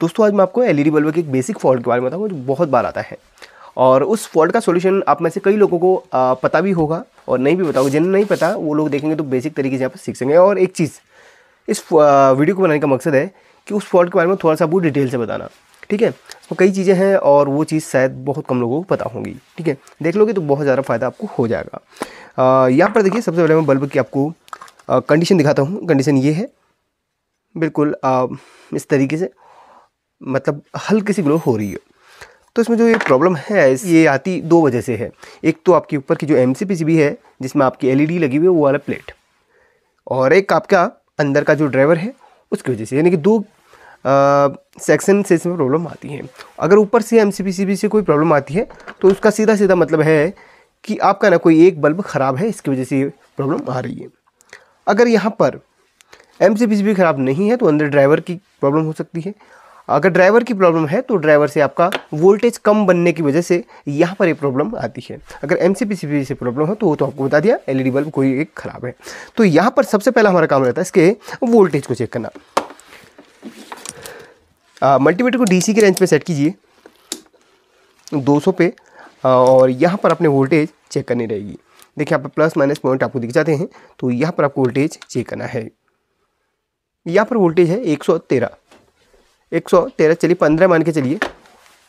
दोस्तों आज मैं आपको एलईडी बल्ब के एक बेसिक फॉल्ट के बारे में बताऊंगा जो बहुत बार आता है, और उस फॉल्ट का सॉल्यूशन आप में से कई लोगों को पता भी होगा और नहीं भी बताओगे। जिन्हें नहीं पता वो लोग देखेंगे तो बेसिक तरीके से यहाँ पर सीख सकेंगे। और एक चीज़ इस वीडियो को बनाने का मकसद है कि उस फॉल्ट के बारे में थोड़ा सा बहुत डिटेल से बताना, ठीक है। तो कई चीज़ें हैं और वो चीज़ शायद बहुत कम लोगों को पता होंगी, ठीक है। देख लोगे तो बहुत ज़्यादा फ़ायदा आपको हो जाएगा। यहाँ पर देखिए, सबसे पहले मैं बल्ब की आपको कंडीशन दिखाता हूँ। कंडीशन ये है, बिल्कुल इस तरीके से, मतलब हल्की सी ग्लो हो रही है। तो इसमें जो ये प्रॉब्लम है ये आती दो वजह से है। एक तो आपके ऊपर की जो MCPCB है जिसमें आपकी LED लगी हुई है वो वाला प्लेट, और एक आपका अंदर का जो ड्राइवर है उसकी वजह से, यानी कि दो सेक्शन से इसमें प्रॉब्लम आती है। अगर ऊपर से MCPCB से कोई प्रॉब्लम आती है तो उसका सीधा सीधा मतलब है कि आपका ना कोई एक बल्ब ख़राब है, इसकी वजह से ये प्रॉब्लम आ रही है। अगर यहाँ पर MCPCB ख़राब नहीं है तो अंदर ड्राइवर की प्रॉब्लम हो सकती है। अगर ड्राइवर की प्रॉब्लम है तो ड्राइवर से आपका वोल्टेज कम बनने की वजह से यहाँ पर ये प्रॉब्लम आती है। अगर MCPCB से प्रॉब्लम हो तो वो तो आपको बता दिया, LED बल्ब कोई एक ख़राब है। तो यहाँ पर सबसे पहला हमारा काम रहता है इसके वोल्टेज को चेक करना। मल्टीमीटर को DC के रेंज पे सेट कीजिए 200 पे, और यहाँ पर अपने वोल्टेज चेक करनी रहेगी। देखिए यहाँ पर प्लस माइनस पॉइंट आपको दिख जाते हैं, तो यहाँ पर आपको वोल्टेज चेक करना है। यहाँ पर वोल्टेज है 113, चलिए 15 मान के चलिए,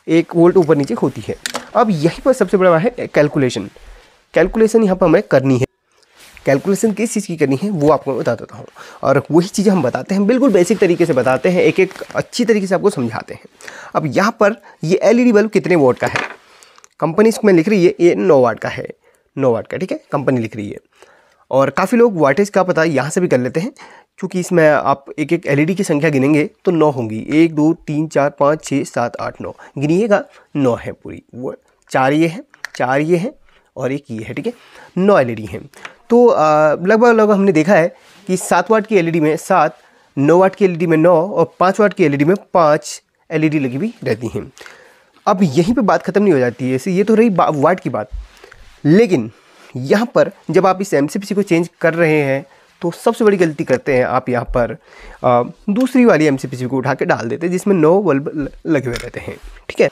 1 वोल्ट ऊपर नीचे होती है। अब यहीं पर सबसे बड़ा है कैलकुलेशन यहाँ पर हमें करनी है। कैलकुलेशन किस चीज़ की करनी है वो आपको मैं बता देता हूँ, और वही चीज़ें हम बताते हैं, बिल्कुल बेसिक तरीके से बताते हैं, एक एक अच्छी तरीके से आपको समझाते हैं। अब यहाँ पर ये LED बल्ब कितने वोट का है, कंपनी इसमें लिख रही है ये 9 वाट का है, 9 वाट का, ठीक है, कंपनी लिख रही है। और काफ़ी लोग वाटेज का पता यहाँ से भी कर लेते हैं, क्योंकि इसमें आप एक एक LED की संख्या गिनेंगे तो 9 होंगी। 1 2 3 4 5 6 7 8 9 गिनिएगा, 9 है पूरी। वो 4 ये है, 4 ये है और एक ये है, ठीक है, 9 LED हैं। तो लगभग हमने देखा है कि 7 वाट की LED में 7, 9 वाट की LED में 9 और 5 वाट की LED में 5 LED लगी हुई रहती हैं। अब यहीं पे बात ख़त्म नहीं हो जाती है, ये तो रही वाट की बात। लेकिन यहाँ पर जब आप इस MCPCB को चेंज कर रहे हैं तो सबसे बड़ी गलती करते हैं आप, यहाँ पर दूसरी वाली MCPCB को उठा के डाल देते हैं जिसमें 9 बल्ब लगे हुए रहते हैं, ठीक है।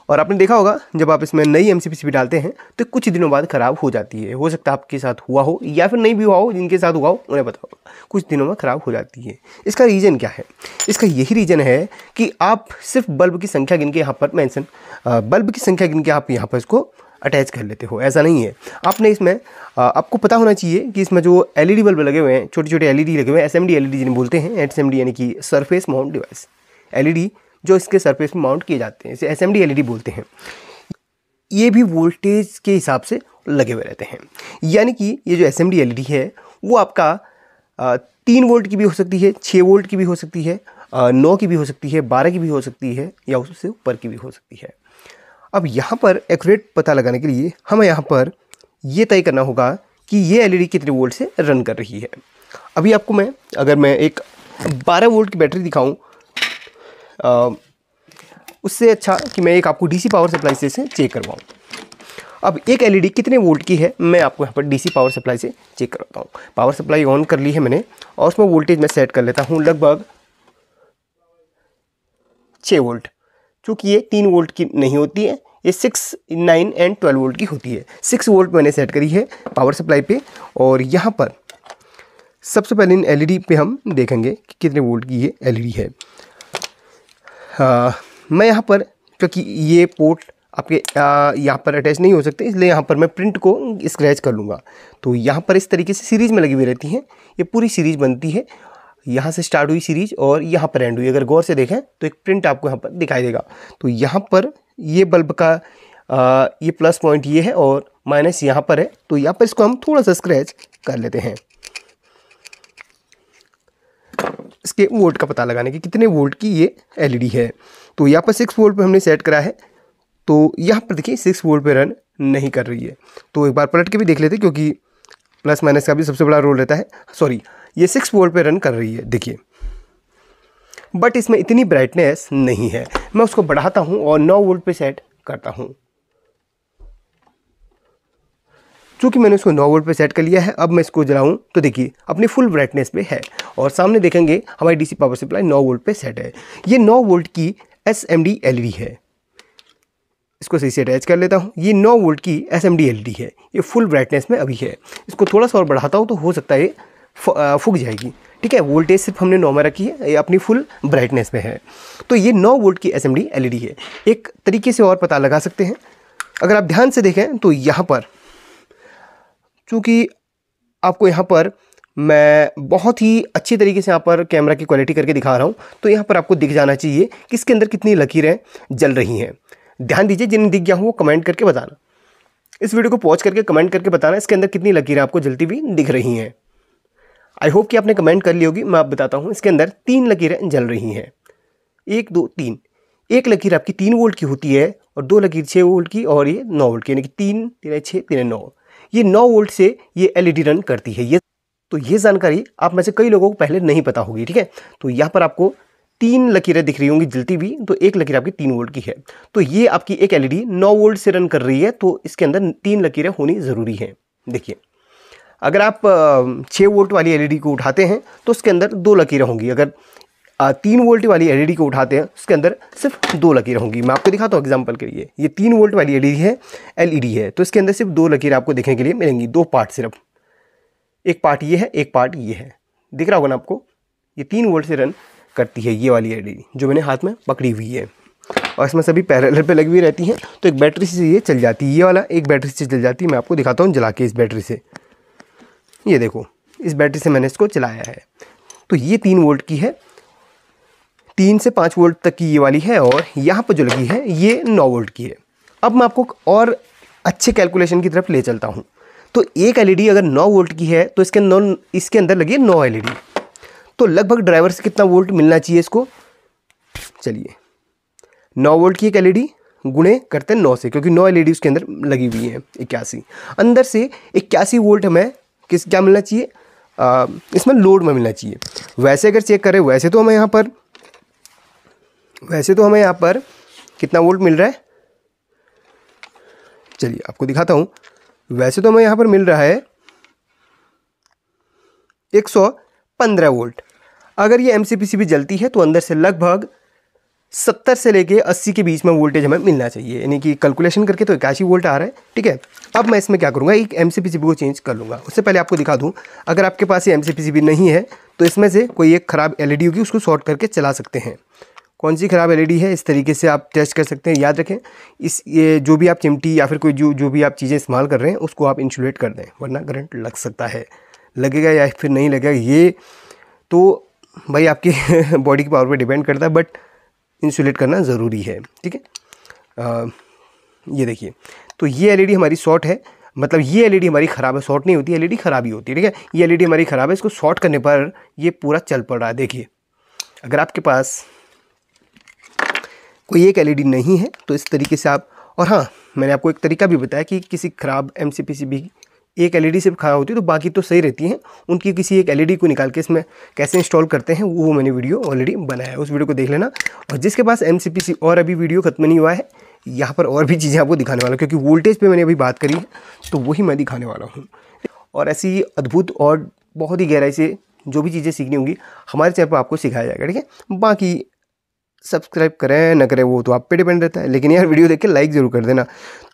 और आपने देखा होगा जब आप इसमें नई MCPCB डालते हैं तो कुछ दिनों बाद ख़राब हो जाती है। हो सकता है आपके साथ हुआ हो या फिर नहीं भी हुआ हो, जिनके साथ हुआ हो उन्हें पता होगा, कुछ दिनों में ख़राब हो जाती है। इसका रीज़न क्या है? इसका यही रीज़न है कि आप सिर्फ बल्ब की संख्या गिन के यहाँ पर बल्ब की संख्या गिन के आप यहाँ पर इसको अटैच कर लेते हो। ऐसा नहीं है, आपने इसमें आपको पता होना चाहिए कि इसमें जो LED बल्ब लगे हुए हैं, छोटे छोटे LED लगे हुए हैं, SMD LED जिन्हें बोलते हैं, SMD यानी कि सरफेस माउंट डिवाइस, LED जो इसके सरफेस में माउंट किए जाते हैं, इसे SMD LED बोलते हैं। ये भी वोल्टेज के हिसाब से लगे हुए रहते हैं, यानी कि ये जो SMD LED है वो आपका 3 वोल्ट की भी हो सकती है, 6 वोल्ट की भी हो सकती है, 9 की भी हो सकती है, 12 की भी हो सकती है, या उससे ऊपर की भी हो सकती है। अब यहाँ पर एक्यूरेट पता लगाने के लिए हमें यहाँ पर ये तय करना होगा कि ये LED कितने वोल्ट से रन कर रही है। अभी आपको अगर मैं एक 12 वोल्ट की बैटरी दिखाऊं, उससे अच्छा कि मैं एक आपको DC पावर सप्लाई से चेक करवाऊँ। अब एक LED कितने वोल्ट की है मैं आपको यहाँ पर DC पावर सप्लाई से चेक करवाता हूँ। पावर सप्लाई ऑन कर ली है मैंने, और उसमें वोल्टेज मैं सेट कर लेता हूँ लगभग 6 वोल्ट। चूँकि ये 3 वोल्ट की नहीं होती है, ये 6, 9 एंड 12 वोल्ट की होती है। 6 वोल्ट मैंने सेट करी है पावर सप्लाई पे, और यहाँ पर सबसे पहले इन LED पे हम देखेंगे कि कितने वोल्ट की ये LED है। मैं यहाँ पर, क्योंकि ये पोर्ट आपके यहाँ पर अटैच नहीं हो सकते, इसलिए यहाँ पर मैं प्रिंट को स्क्रैच कर लूँगा। तो यहाँ पर इस तरीके से सीरीज़ में लगी हुई रहती हैं, ये पूरी सीरीज़ बनती है। यहाँ से स्टार्ट हुई सीरीज और यहाँ पर एंड हुई। अगर गौर से देखें तो एक प्रिंट आपको यहाँ पर दिखाई देगा। तो यहाँ पर ये बल्ब का ये प्लस पॉइंट ये है और माइनस यहाँ पर है, तो यहाँ पर इसको हम थोड़ा सा स्क्रैच कर लेते हैं इसके वोल्ट का पता लगाने के, कितने वोल्ट की ये LED है। तो यहाँ पर 6 वोल्ट पे हमने सेट करा है, तो यहाँ पर देखिए 6 वोल्ट पे रन नहीं कर रही है। तो एक बार पलट के भी देख लेते, क्योंकि प्लस माइनस का भी सबसे बड़ा रोल रहता है। सॉरी, ये 6 वोल्ट पे रन कर रही है, देखिए, बट इसमें इतनी ब्राइटनेस नहीं है। मैं उसको बढ़ाता हूँ और 9 वोल्ट पे सेट करता हूँ। चूँकि मैंने इसको 9 वोल्ट पे सेट कर लिया है, अब मैं इसको जलाऊँ तो देखिए अपनी फुल ब्राइटनेस पे है और सामने देखेंगे हमारी डीसी पावर सप्लाई 9 वोल्ट पे सेट है। ये 9 वोल्ट की SMD LED है। इसको सही से अटैच कर लेता हूँ। ये 9 वोल्ट की SMD LED है, ये फुल ब्राइटनेस में अभी है। इसको थोड़ा सा और बढ़ाता हूँ तो हो सकता है ये फूक जाएगी। ठीक है, वोल्टेज सिर्फ हमने 9 में रखी है, ये अपनी फुल ब्राइटनेस में है। तो ये 9 वोल्ट की SMD LED है। एक तरीके से और पता लगा सकते हैं, अगर आप ध्यान से देखें तो यहाँ पर, चूँकि आपको यहाँ पर मैं बहुत ही अच्छी तरीके से यहाँ पर कैमरा की क्वालिटी करके दिखा रहा हूँ, तो यहाँ पर आपको दिख जाना चाहिए कि इसके अंदर कितनी लकीरें जल रही हैं। ध्यान दीजिए, जिन्हें दिख गया हो वो कमेंट करके बताना। इस वीडियो को पॉज करके कमेंट करके बताना इसके अंदर कितनी लकीरें आपको जलती हुई दिख रही हैं। आई होप कि आपने कमेंट कर ली होगी। मैं आप बताता हूँ, इसके अंदर 3 लकीरें जल रही हैं। 1 2 3। एक लकीर आपकी 3 वोल्ट की होती है और 2 लकीर 6 वोल्ट की और ये 9 वोल्ट की, यानी कि 3 3 6 3 9। ये 9 वोल्ट से ये LED रन करती है। ये जानकारी आप में से कई लोगों को पहले नहीं पता होगी। ठीक है, तो यहाँ पर आपको 3 लकीरें दिख रही होंगी जलती हुई, तो एक लकीर आपकी 3 वोल्ट की है। तो ये आपकी एक LED 9 वोल्ट से रन कर रही है, तो इसके अंदर 3 लकीरें होनी ज़रूरी है। देखिए, अगर आप 6 वोल्ट वाली LED को उठाते हैं तो उसके अंदर 2 लकीरें होंगी। अगर 3 वोल्ट वाली LED को उठाते हैं उसके अंदर सिर्फ 2 लकीरें होंगी। मैं आपको दिखाता हूँ एग्जांपल के लिए। ये 3 वोल्ट वाली LED है, तो इसके अंदर सिर्फ 2 लकीरें आपको देखने के लिए मिलेंगी। 2 पार्ट सिर्फ, एक पार्ट ये है, एक पार्ट ये है। दिख रहा होगा ना आपको, ये 3 वोल्ट से रन करती है ये वाली LED जो मैंने हाथ में पकड़ी हुई है, और इसमें सभी पैरेलल पे लगी हुई रहती हैं। तो एक बैटरी से ये चल जाती है, ये वाला एक बैटरी से चल जाती है। मैं आपको दिखाता हूँ जला के इस बैटरी से। ये देखो, इस बैटरी से मैंने इसको चलाया है। तो ये 3 वोल्ट की है, 3 से 5 वोल्ट तक की ये वाली है, और यहाँ पर जो लगी है ये 9 वोल्ट की है। अब मैं आपको और अच्छे कैलकुलेशन की तरफ ले चलता हूँ। तो एक LED अगर 9 वोल्ट की है तो इसके अंदर लगी है 9 LED, तो लगभग ड्राइवर से कितना वोल्ट मिलना चाहिए इसको? चलिए, 9 वोल्ट की एक LED गुणे करते हैं 9 से, क्योंकि 9 LED उसके अंदर लगी हुई है 81। अंदर से 81 वोल्ट हमें क्या मिलना चाहिए? इसमें लोड में मिलना चाहिए। वैसे अगर चेक करें, वैसे तो हमें यहाँ पर कितना वोल्ट मिल रहा है? चलिए आपको दिखाता हूँ। वैसे तो हमें यहाँ पर मिल रहा है 115 वोल्ट। अगर ये MCPC भी जलती है तो अंदर से लगभग 70 से लेके 80 के बीच में वोल्टेज हमें मिलना चाहिए, यानी कि कैलकुलेशन करके तो 81 वोल्ट आ रहा है। ठीक है, अब मैं इसमें क्या करूँगा, एक MCPCB को चेंज कर लूँगा। उससे पहले आपको दिखा दूँ, अगर आपके पास ये MCPCB नहीं है तो इसमें से कोई एक ख़राब LED होगी, उसको शॉर्ट करके चला सकते हैं। कौन सी ख़राब LED है, इस तरीके से आप टेस्ट कर सकते हैं। याद रखें, ये जो भी आप चिमटी या फिर कोई जो भी आप चीज़ें इस्तेमाल कर रहे हैं उसको आप इंसुलेट कर दें, वरना करंट लग सकता है। लगेगा या फिर नहीं लगेगा ये तो भाई आपकी बॉडी की पावर पे डिपेंड करता है, बट इंसुलेट करना ज़रूरी है। ठीक है, ये देखिए, तो ये LED हमारी शॉर्ट है, मतलब ये LED हमारी ख़राब है। शॉर्ट नहीं होती, LED ख़राब ही होती है। ठीक है, ये LED हमारी ख़राब है, इसको शॉर्ट करने पर ये पूरा चल पड़ रहा है। देखिए, अगर आपके पास कोई एक LED नहीं है तो इस तरीके से आप, और हाँ, मैंने आपको एक तरीका भी बताया कि किसी ख़राब MCPCB एक LED सिर्फ ख़राब होती है तो बाकी तो सही रहती हैं, उनकी किसी एक LED को निकाल के इसमें कैसे इंस्टॉल करते हैं वो मैंने वीडियो ऑलरेडी बनाया है, उस वीडियो को देख लेना। और जिसके पास MCPC, और अभी वीडियो ख़त्म नहीं हुआ है, यहाँ पर और भी चीज़ें आपको दिखाने वाला हूँ, क्योंकि वोल्टेज पे मैंने अभी बात करी है तो वही मैं दिखाने वाला हूँ। और ऐसी अद्भुत और बहुत ही गहराई से जो भी चीज़ें सीखनी होंगी हमारे चैनल पर आपको सिखाया जाएगा। ठीक है, बाकी सब्सक्राइब करें ना करें वो तो आप पे डिपेंड रहता है, लेकिन यार वीडियो देख के लाइक ज़रूर कर देना।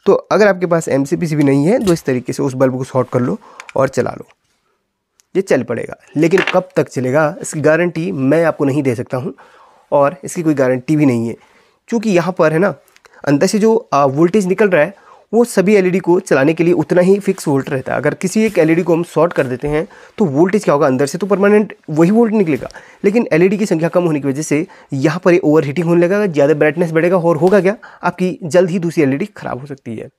तो अगर आपके पास MCPCB नहीं है तो इस तरीके से उस बल्ब को शॉर्ट कर लो और चला लो, ये चल पड़ेगा। लेकिन कब तक चलेगा इसकी गारंटी मैं आपको नहीं दे सकता हूँ, और इसकी कोई गारंटी भी नहीं है, क्योंकि यहाँ पर है ना, अंदर से जो वोल्टेज निकल रहा है वो सभी LED को चलाने के लिए उतना ही फिक्स वोल्ट रहता है। अगर किसी एक LED को हम शॉर्ट कर देते हैं तो वोल्टेज क्या होगा, अंदर से तो परमानेंट वही वोल्ट निकलेगा, लेकिन LED की संख्या कम होने की वजह से यहाँ पर ओवर हीटिंग होने लगेगा, ज़्यादा ब्राइटनेस बढ़ेगा, और होगा क्या, आपकी जल्द ही दूसरी LED ख़राब हो सकती है।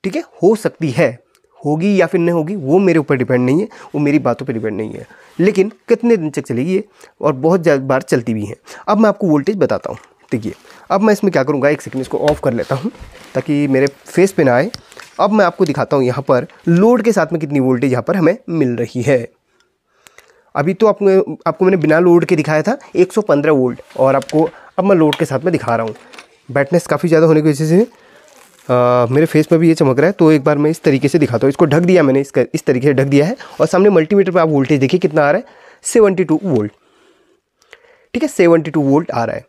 ठीक है, हो सकती है, होगी या फिर नहीं होगी वो मेरे ऊपर डिपेंड नहीं है, वो मेरी बातों पर डिपेंड नहीं है, लेकिन कितने दिन तक चलेगी ये, और बहुत बार चलती भी है। अब मैं आपको वोल्टेज बताता हूँ। देखिए, अब मैं इसमें क्या करूँगा, एक सेकंड इसको ऑफ कर लेता हूँ ताकि मेरे फेस पे ना आए। अब मैं आपको दिखाता हूँ यहाँ पर लोड के साथ में कितनी वोल्टेज यहाँ पर हमें मिल रही है। अभी तो आपको मैंने बिना लोड के दिखाया था 115 वोल्ट, और अब मैं लोड के साथ में दिखा रहा हूँ। ब्राइटनेस काफ़ी ज़्यादा होने की वजह से मेरे फेस पर भी ये चमक रहा है, तो एक बार मैं इस तरीके से दिखाता हूँ। इसको ढक दिया मैंने, इसका इस तरीके से ढक दिया है और सामने मल्टीमीटर पे आप वोल्टेज देखिए कितना आ रहा है, 72 वोल्ट। ठीक है, 72 वोल्ट आ रहा है।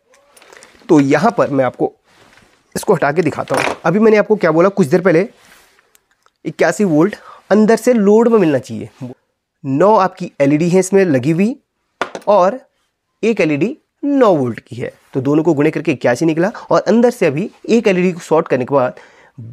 तो यहाँ पर मैं आपको इसको हटा के दिखाता हूँ। अभी मैंने आपको क्या बोला कुछ देर पहले, 81 वोल्ट अंदर से लोड में मिलना चाहिए। 9 आपकी एलईडी है इसमें लगी हुई और एक एलईडी 9 वोल्ट की है, तो दोनों को गुणे करके 81 निकला और अंदर से अभी एक एलईडी को शॉर्ट करने के बाद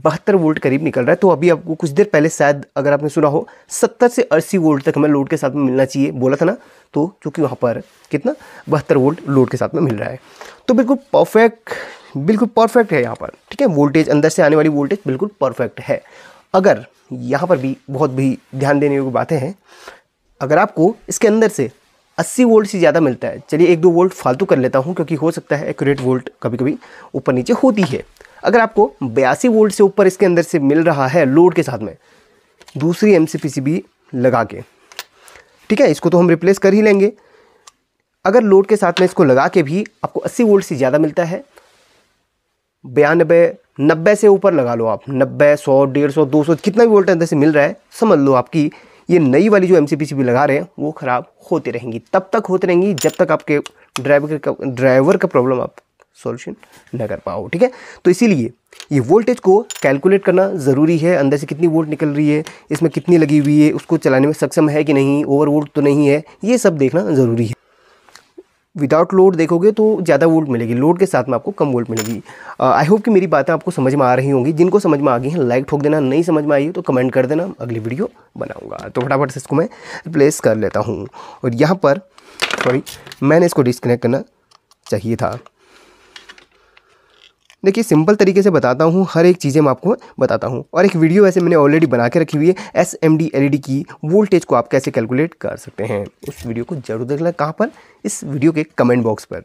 72 वोल्ट करीब निकल रहा है। तो अभी आपको कुछ देर पहले शायद अगर आपने सुना हो 70 से 80 वोल्ट तक हमें लोड के साथ में मिलना चाहिए बोला था ना, तो क्योंकि वहाँ पर कितना 72 वोल्ट लोड के साथ में मिल रहा है। तो बिल्कुल परफेक्ट है यहाँ पर। ठीक है, वोल्टेज अंदर से आने वाली वोल्टेज बिल्कुल परफेक्ट है। अगर यहाँ पर भी बहुत भी ध्यान देने योग्य बातें हैं, अगर आपको इसके अंदर से 80 वोल्ट से ज़्यादा मिलता है, चलिए 1-2 वोल्ट फालतू कर लेता हूँ क्योंकि हो सकता है एक्यूरेट वोल्ट कभी कभी ऊपर नीचे होती है। अगर आपको 82 वोल्ट से ऊपर इसके अंदर से मिल रहा है लोड के साथ में दूसरी MCPCB लगा के, ठीक है, इसको तो हम रिप्लेस कर ही लेंगे। अगर लोड के साथ में इसको लगा के भी आपको 80 वोल्ट से ज़्यादा मिलता है, 92, 90 से ऊपर लगा लो आप, 90, 100, 150, 200 कितना भी वोल्ट अंदर से मिल रहा है, समझ लो आपकी ये नई वाली जो MCPCB लगा रहे हैं वो ख़राब होती रहेंगी। तब तक होती रहेंगी जब तक आपके ड्राइवर का प्रॉब्लम आप सॉल्यूशन न कर पाओ। ठीक है, तो इसीलिए ये वोल्टेज को कैलकुलेट करना ज़रूरी है। अंदर से कितनी वोल्ट निकल रही है, इसमें कितनी लगी हुई है, उसको चलाने में सक्षम है कि नहीं, ओवर वोल्ट तो नहीं है, ये सब देखना ज़रूरी है। विदाउट लोड देखोगे तो ज़्यादा वोल्ट मिलेगी, लोड के साथ में आपको कम वोल्ट मिलेगी। आई होप कि मेरी बातें आपको समझ में आ रही होंगी। जिनको समझ में आ गई हैं लाइक ठोक देना, नहीं समझ में आई हो तो कमेंट कर देना, अगली वीडियो बनाऊंगा। तो फटाफट से इसको मैं रिप्लेस कर लेता हूँ। और यहाँ पर मैंने इसको डिस्कनेक्ट करना चाहिए था। देखिए सिंपल तरीके से बताता हूँ, हर एक चीज़ें मैं आपको बताता हूँ। और एक वीडियो वैसे मैंने ऑलरेडी बना के रखी हुई है, SMD LED की वोल्टेज को आप कैसे कैलकुलेट कर सकते हैं। उस वीडियो को जरूर देखना। कहाँ पर? इस वीडियो के कमेंट बॉक्स पर।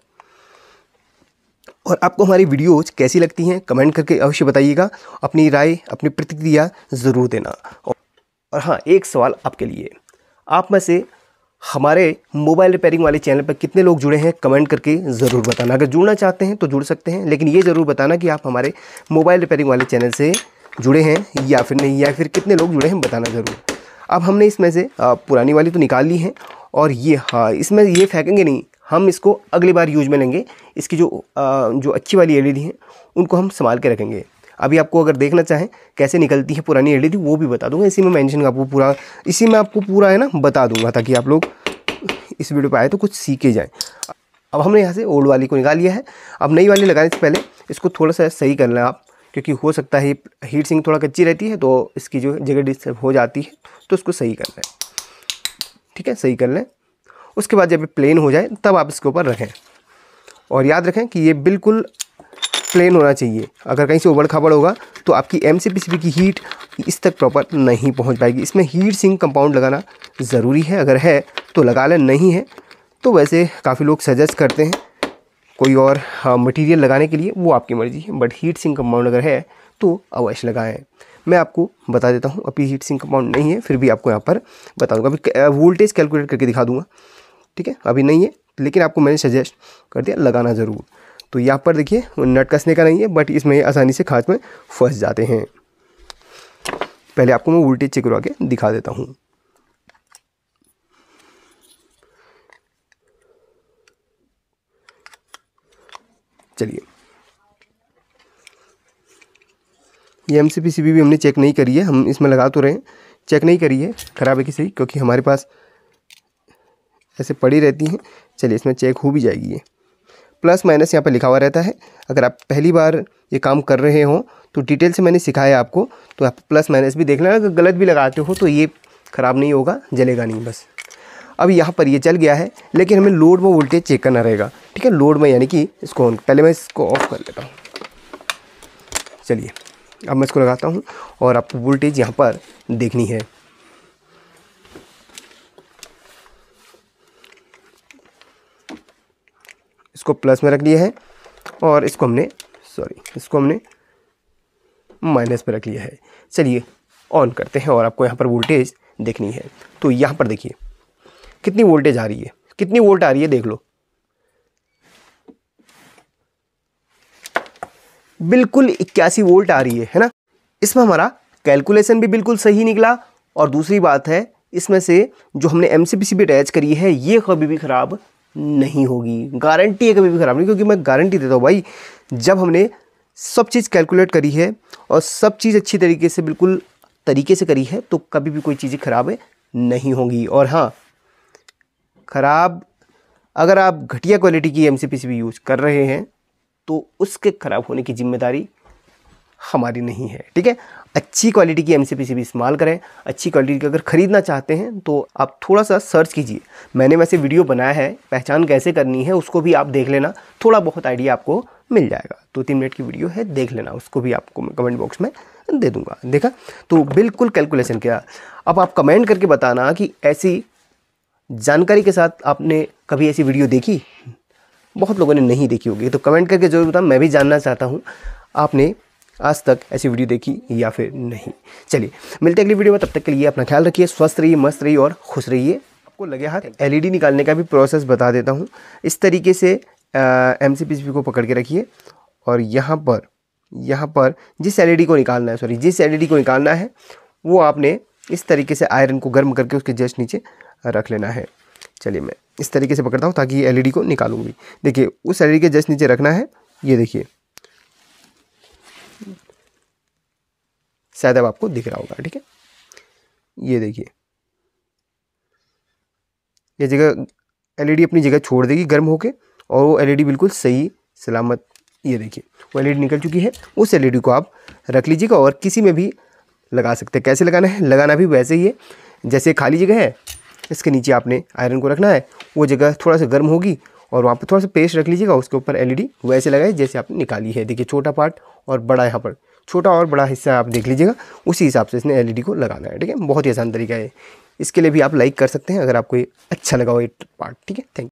और आपको हमारी वीडियोज कैसी लगती हैं कमेंट करके अवश्य बताइएगा। अपनी राय, अपनी प्रतिक्रिया ज़रूर देना। और हाँ, एक सवाल आपके लिए, आप में से हमारे मोबाइल रिपेयरिंग वाले चैनल पर कितने लोग जुड़े हैं कमेंट करके ज़रूर बताना। अगर जुड़ना चाहते हैं तो जुड़ सकते हैं, लेकिन ये ज़रूर बताना कि आप हमारे मोबाइल रिपेयरिंग वाले चैनल से जुड़े हैं या फिर नहीं, या फिर कितने लोग जुड़े हैं बताना ज़रूर। अब हमने इसमें से पुरानी वाली तो निकाल ली है और ये हाँ इसमें ये फेंकेंगे नहीं, हम इसको अगली बार यूज में लेंगे। इसकी जो अच्छी वाली LED हैं उनको हम संभाल के रखेंगे। अभी आपको अगर देखना चाहें कैसे निकलती है पुरानी LED वो भी बता दूंगा, इसी में मेंशन आपको पूरा, इसी में आपको पूरा है ना बता दूंगा, ताकि आप लोग इस वीडियो पे आए तो कुछ सीख के जाएं। अब हमने यहाँ से ओल्ड वाली को निकाल लिया है। अब नई वाली लगाने से पहले इसको थोड़ा सा सही कर लें आप, क्योंकि हो सकता है हीट सिंक थोड़ा कच्ची रहती है तो इसकी जो जगह डिस्टर्ब हो जाती है, तो इसको सही कर लें। ठीक है, सही कर लें। उसके बाद जब ये प्लेन हो जाए तब आप इसके ऊपर रखें, और याद रखें कि ये बिल्कुल प्लेन होना चाहिए। अगर कहीं से उबड़ खाबड़ होगा तो आपकी MCPCB की हीट इस तक प्रॉपर नहीं पहुंच पाएगी। इसमें हीट सिंक कंपाउंड लगाना ज़रूरी है, अगर है तो लगा लें, नहीं है तो वैसे काफ़ी लोग सजेस्ट करते हैं कोई और मटेरियल लगाने के लिए, वो आपकी मर्ज़ी है। बट हीट सिंक कंपाउंड अगर है तो अवश्य लगाएं। मैं आपको बता देता हूँ, अभी हीट सिंक कंपाउंड नहीं है, फिर भी आपको यहाँ पर बता दूँगा। अभी वोल्टेज कैलकुलेट करके दिखा दूँगा। ठीक है, अभी नहीं है, लेकिन आपको मैंने सजेस्ट कर दिया लगाना ज़रूर। तो यहाँ पर देखिए नट कसने का नहीं है, बट इसमें आसानी से खांच में फंस जाते हैं। पहले आपको मैं वोल्टेज चेक करवा के दिखा देता हूँ। चलिए, ये MCPCB भी हमने चेक नहीं करी है, हम इसमें लगा तो रहे हैं, चेक नहीं करी है, ख़राब है कि सही, क्योंकि हमारे पास ऐसे पड़ी रहती हैं। चलिए, इसमें चेक हो भी जाएगी। ये प्लस माइनस यहाँ पर लिखा हुआ रहता है। अगर आप पहली बार ये काम कर रहे हो तो डिटेल से मैंने सिखाया आपको, तो आप प्लस माइनस भी देख लेना। अगर गलत भी लगाते हो तो ये ख़राब नहीं होगा, जलेगा नहीं बस। अब यहाँ पर ये चल गया है, लेकिन हमें लोड में वोल्टेज चेक करना रहेगा। ठीक है, लोड में यानी कि इसको ऑन, पहले मैं इसको ऑफ कर लेता हूँ। चलिए, अब मैं इसको लगाता हूँ और आपको वोल्टेज यहाँ पर देखनी है। इसको प्लस में रख लिया है और इसको हमने माइनस पे रख लिया है। चलिए ऑन करते हैं और आपको यहाँ पर वोल्टेज देखनी है। तो यहाँ पर देखिए कितनी वोल्टेज आ रही है, कितनी वोल्ट आ रही है देख लो। बिल्कुल 81 वोल्ट आ रही है ना। इसमें हमारा कैलकुलेशन भी बिल्कुल सही निकला, और दूसरी बात है इसमें से जो हमने MCPCB अटैच करी है ये कभी भी ख़राब नहीं होगी, गारंटी है कभी भी ख़राब नहीं, क्योंकि मैं गारंटी देता हूँ भाई, जब हमने सब चीज़ कैलकुलेट करी है और सब चीज़ अच्छी तरीके से बिल्कुल तरीके से करी है तो कभी भी कोई चीज़ें ख़राब नहीं होंगी। और हाँ, ख़राब अगर आप घटिया क्वालिटी की MCPCB यूज़ कर रहे हैं तो उसके ख़राब होने की जिम्मेदारी हमारी नहीं है, ठीक है। अच्छी क्वालिटी की MCPCB इस्तेमाल करें। अच्छी क्वालिटी की अगर ख़रीदना चाहते हैं तो आप थोड़ा सा सर्च कीजिए, मैंने वैसे वीडियो बनाया है पहचान कैसे करनी है, उसको भी आप देख लेना, थोड़ा बहुत आइडिया आपको मिल जाएगा। 2-3 मिनट की वीडियो है, देख लेना, उसको भी आपको मैं कमेंट बॉक्स में दे दूँगा। देखा, तो बिल्कुल कैलकुलेशन किया। अब आप कमेंट करके बताना कि ऐसी जानकारी के साथ आपने कभी ऐसी वीडियो देखी। बहुत लोगों ने नहीं देखी होगी, तो कमेंट करके ज़रूर बताना, मैं भी जानना चाहता हूँ आपने आज तक ऐसी वीडियो देखी या फिर नहीं। चलिए मिलते हैं अगली वीडियो में, तब तक के लिए अपना ख्याल रखिए, स्वस्थ रहिए, मस्त रहिए और खुश रहिए। आपको लगे हाथ LED निकालने का भी प्रोसेस बता देता हूँ। इस तरीके से MCPCB को पकड़ के रखिए, और यहाँ पर जिस LED को निकालना है, जिस LED को निकालना है वो आपने इस तरीके से आयरन को गर्म करके उसके जस्ट नीचे रख लेना है। चलिए मैं इस तरीके से पकड़ता हूँ ताकि ये LED को निकालूंगी। देखिए उस LED के जस्ट नीचे रखना है, ये देखिए, शायद अब आपको दिख रहा होगा, ठीक है। ये देखिए, ये जगह LED अपनी जगह छोड़ देगी गर्म होके, और वो LED बिल्कुल सही सलामत, ये देखिए वो LED निकल चुकी है। उस LED को आप रख लीजिएगा और किसी में भी लगा सकते हैं। कैसे लगाना है, लगाना भी वैसे ही है जैसे खाली जगह है, इसके नीचे आपने आयरन को रखना है, वो जगह थोड़ा सा गर्म होगी और वहाँ पर थोड़ा सा पेस्ट रख लीजिएगा, उसके ऊपर LED वैसे लगाए जैसे आपने निकाली है। देखिए छोटा पार्ट और बड़ा, यहाँ पर छोटा और बड़ा हिस्सा आप देख लीजिएगा, उसी हिसाब से इसने LED को लगाना है, ठीक है। बहुत ही आसान तरीका है, इसके लिए भी आप लाइक कर सकते हैं अगर आपको ये अच्छा लगा हो ये पार्ट, ठीक है। Thank you.